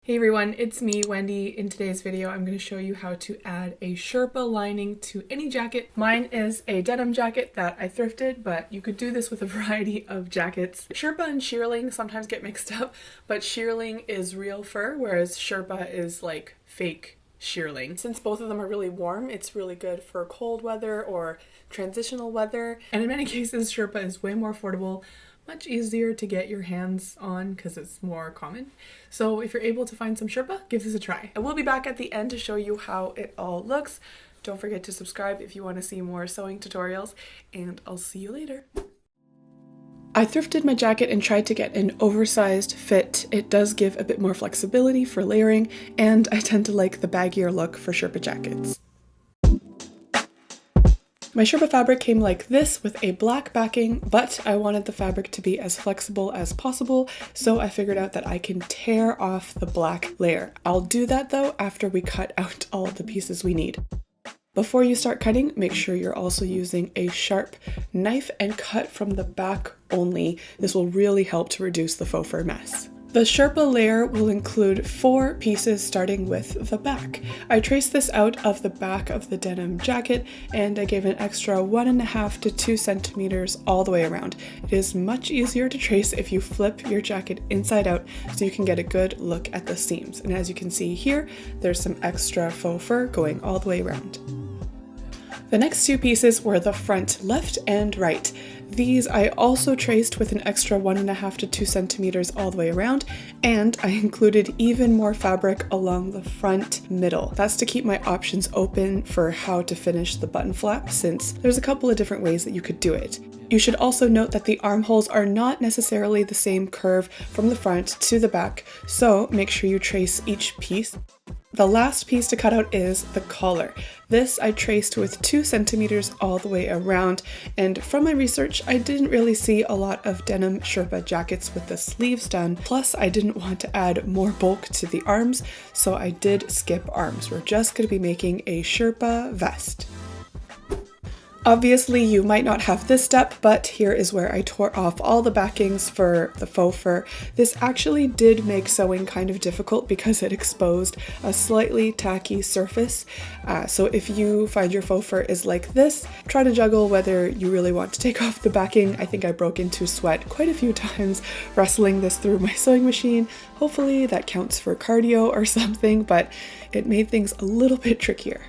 Hey everyone, it's me, Wendy. In today's video, I'm going to show you how to add a Sherpa lining to any jacket. Mine is a denim jacket that I thrifted, but you could do this with a variety of jackets. Sherpa and shearling sometimes get mixed up, but shearling is real fur, whereas Sherpa is like fake shearling. Since both of them are really warm, it's really good for cold weather or transitional weather. And in many cases, Sherpa is way more affordable, much easier to get your hands on because it's more common. So if you're able to find some Sherpa, give this a try. I will be back at the end to show you how it all looks. Don't forget to subscribe if you want to see more sewing tutorials, and I'll see you later. I thrifted my jacket and tried to get an oversized fit. It does give a bit more flexibility for layering, and I tend to like the baggier look for Sherpa jackets. My Sherpa fabric came like this with a black backing, but I wanted the fabric to be as flexible as possible, so I figured out that I can tear off the black layer. I'll do that though after we cut out all of the pieces we need. Before you start cutting, make sure you're also using a sharp knife and cut from the back only. This will really help to reduce the faux fur mess. The Sherpa layer will include 4 pieces starting with the back. I traced this out of the back of the denim jacket and I gave an extra 1.5 to 2 centimeters all the way around. It is much easier to trace if you flip your jacket inside out so you can get a good look at the seams. And as you can see here, there's some extra faux fur going all the way around. The next 2 pieces were the front left and right. These I also traced with an extra 1.5 to 2 centimeters all the way around, and I included even more fabric along the front middle. That's to keep my options open for how to finish the button flap, since there's a couple of different ways that you could do it. You should also note that the armholes are not necessarily the same curve from the front to the back, so make sure you trace each piece. The last piece to cut out is the collar. This I traced with 2 centimeters all the way around, and from my research I didn't really see a lot of denim Sherpa jackets with the sleeves done, plus I didn't want to add more bulk to the arms, so I did skip arms. We're just going to be making a Sherpa vest. Obviously, you might not have this step, but here is where I tore off all the backings for the faux fur. This actually did make sewing kind of difficult because it exposed a slightly tacky surface. So if you find your faux fur is like this, try to juggle whether you really want to take off the backing. I think I broke into sweat quite a few times wrestling this through my sewing machine. Hopefully that counts for cardio or something, but it made things a little bit trickier.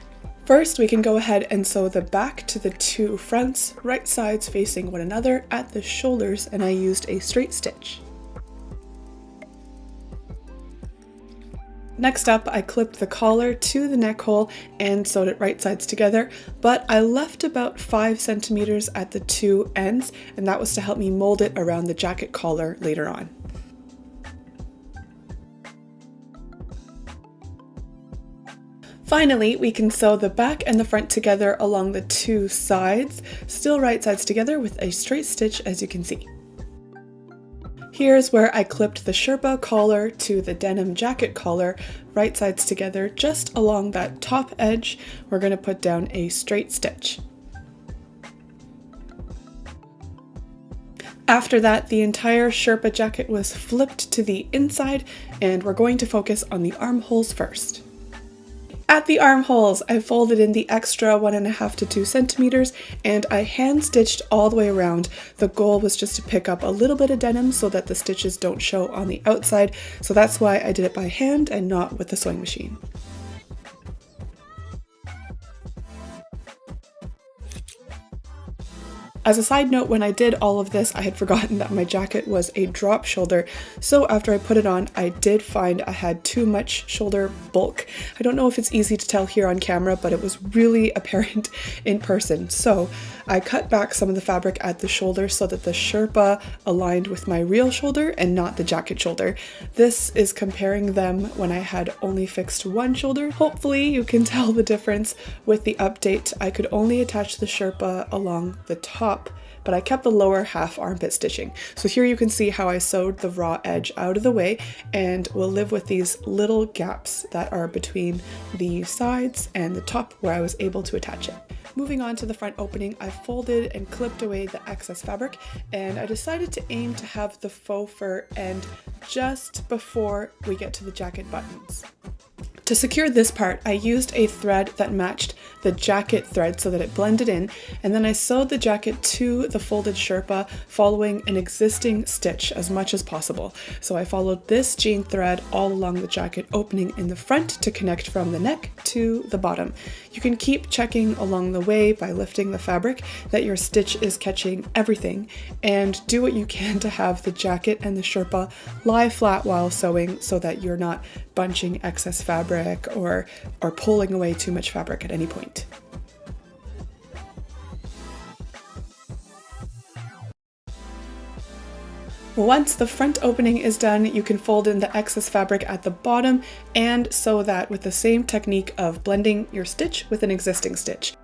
First, we can go ahead and sew the back to the 2 fronts, right sides facing one another at the shoulders, and I used a straight stitch. Next up, I clipped the collar to the neck hole and sewed it right sides together, but I left about 5 centimeters at the 2 ends, and that was to help me mold it around the jacket collar later on. Finally, we can sew the back and the front together along the 2 sides, still right sides together with a straight stitch, as you can see. Here's where I clipped the Sherpa collar to the denim jacket collar, right sides together, just along that top edge. We're going to put down a straight stitch. After that, the entire Sherpa jacket was flipped to the inside, and we're going to focus on the armholes first. At the armholes, I folded in the extra 1.5 to 2 centimeters and I hand stitched all the way around. The goal was just to pick up a little bit of denim so that the stitches don't show on the outside, so that's why I did it by hand and not with the sewing machine. As a side note, when I did all of this, I had forgotten that my jacket was a drop shoulder, so after I put it on, I did find I had too much shoulder bulk. I don't know if it's easy to tell here on camera, but it was really apparent in person. So I cut back some of the fabric at the shoulder so that the Sherpa aligned with my real shoulder and not the jacket shoulder. This is comparing them when I had only fixed one shoulder. Hopefully you can tell the difference with the update. I could only attach the Sherpa along the top, but I kept the lower half armpit stitching. So here you can see how I sewed the raw edge out of the way, and we'll live with these little gaps that are between the sides and the top where I was able to attach it. Moving on to the front opening, I folded and clipped away the excess fabric, and I decided to aim to have the faux fur end just before we get to the jacket buttons. To secure this part, I used a thread that matched the jacket thread so that it blended in, and then I sewed the jacket to the folded sherpa following an existing stitch as much as possible. So I followed this jean thread all along the jacket opening in the front to connect from the neck to the bottom. You can keep checking along the way by lifting the fabric that your stitch is catching everything, and do what you can to have the jacket and the sherpa lie flat while sewing so that you're not bunching excess fabric or pulling away too much fabric at any point. Once the front opening is done, you can fold in the excess fabric at the bottom and sew that with the same technique of blending your stitch with an existing stitch.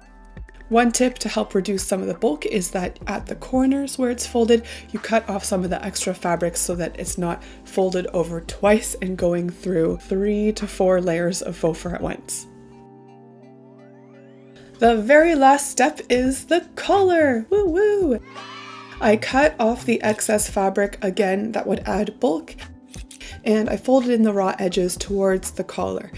One tip to help reduce some of the bulk is that at the corners where it's folded, you cut off some of the extra fabric so that it's not folded over twice and going through 3 to 4 layers of faux fur at once. The very last step is the collar! Woo woo! I cut off the excess fabric again that would add bulk, and I folded in the raw edges towards the collar.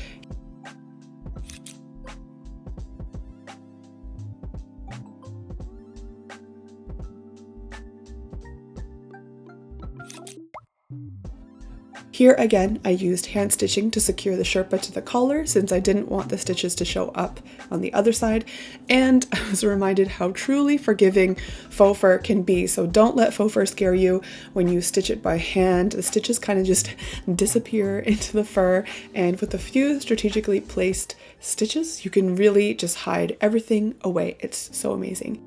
Here again, I used hand stitching to secure the sherpa to the collar since I didn't want the stitches to show up on the other side, and I was reminded how truly forgiving faux fur can be, so don't let faux fur scare you. When you stitch it by hand, the stitches kind of just disappear into the fur, and with a few strategically placed stitches, you can really just hide everything away. It's so amazing.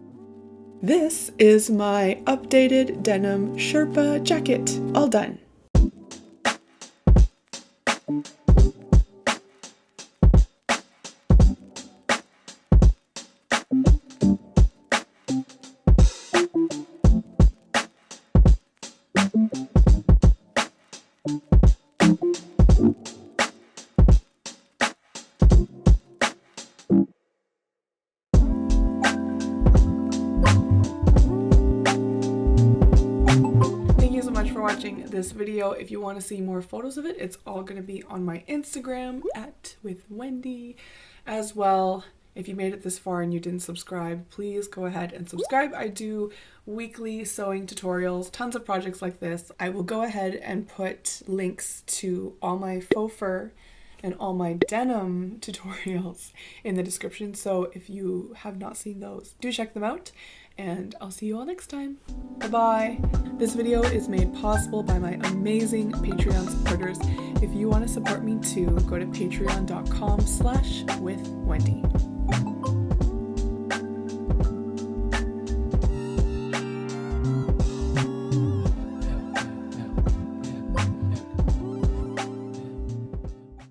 This is my updated denim sherpa jacket, all done. Watching this video. If you want to see more photos of it, it's all going to be on my Instagram @withwendy as well. If you made it this far and you didn't subscribe, please go ahead and subscribe. I do weekly sewing tutorials, tons of projects like this. I will go ahead and put links to all my faux fur and all my denim tutorials in the description, so if you have not seen those, do check them out, and I'll see you all next time. Bye-bye! This video is made possible by my amazing Patreon supporters. If you want to support me too, go to patreon.com/withwendy.